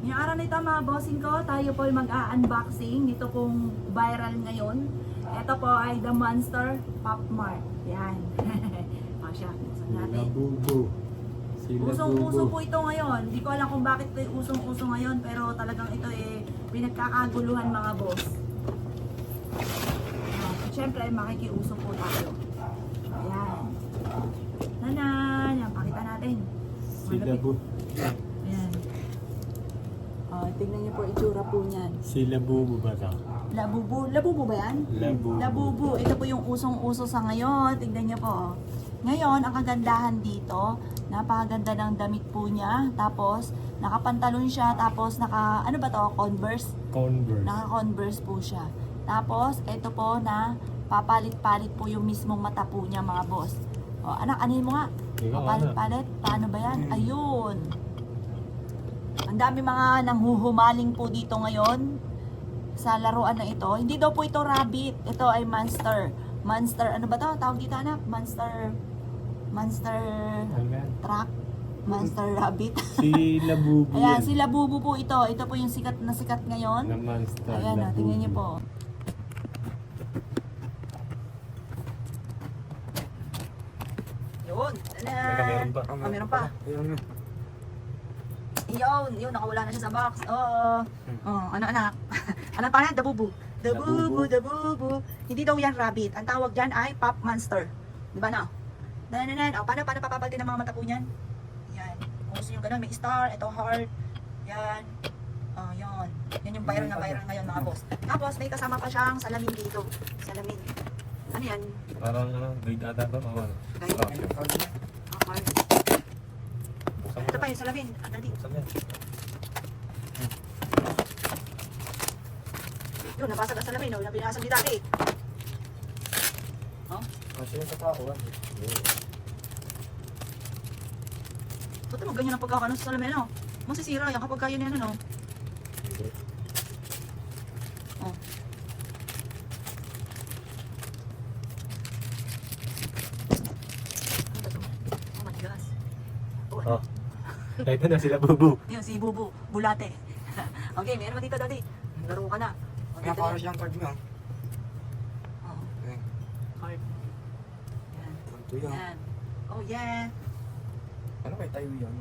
Ngayong araw nito mga bossing ko, tayo po ay mag-unboxing nito pong viral ngayon. Ito po ay The Monster Pop Mart. Yan. Pasya, buksan natin. Labubo. Usong-uso po ito ngayon. Hindi ko alam kung bakit ito usong-uso ngayon, pero talagang ito pinagkakaguluhan mga boss. Siyempre ay makikiuso po tayo. Ayan. Nanan, yan, pakita natin. Silabu. Ayan. Tingnan niyo po itsura po niyan. Silabubo ba ito? Labubu. Labubu ba yan? Labubo. Labubu. Ito po yung usong-uso sa ngayon. Tingnan niyo po. Ngayon, ang kagandahan dito, napakaganda ng damit po niya. Tapos, nakapantalon siya. Tapos, ano ba to? Converse? Converse. Naka-Converse po siya. Tapos, ito po na papalit-palit po yung mismong mata po niya mga boss. O, anak, anin mo nga? Papalit-palit? Paano ba yan? Ayun. Ang dami mga nanghuhumaling po dito ngayon sa laruan na ito. Hindi daw po ito rabbit. Ito ay monster. Monster, ano ba to? Tawag dito anak? Monster truck? Monster rabbit? Si Labubo. Ayan, si Labubu po ito. Ito po yung sikat na sikat ngayon. Na monster. Ayan, Labubo. tingnan niyo po. Yun. Meron pa. Meron pa. Yun, nakawala na siya sa box. Oo. Oh, ano anak? Ano pa yan? Dabubu. Dabubu. Hindi daw yan rabbit. Ang tawag dyan ay Pop Monster. Di ba na? Oh, paano papapaltin ng mga mata po niyan? Yan. Kung gusto nyo ganun, may star, ito heart. Yan. Oh, yun. Yan yung viral na viral ngayon mga boss. Tapos may kasama pa siyang salamin dito. Salamin. Ano yan? Parang grade ata ito. Guide. Heart. Ito pa yung salamin. Ang dali. Yun, nabasag ang salamin. No? Binasag ni dati. Oh? Kasi yung katawan. Ba't mo ganyan ang pagkakano sa salamin? No? Masisira yan kapag kaya niya ano, no? Oh. Oh, matigas. Oh. Ito na sila Bubu. Yun, si Bubu. Bulate. Okay, meron mo dito, daddy. Laro ka na. O, Kaya dito para yan. siyang card mo. Oh, Okay. card. Yan. Ito yan. Yan. Oh, yeah. Ano kaya tayo yan?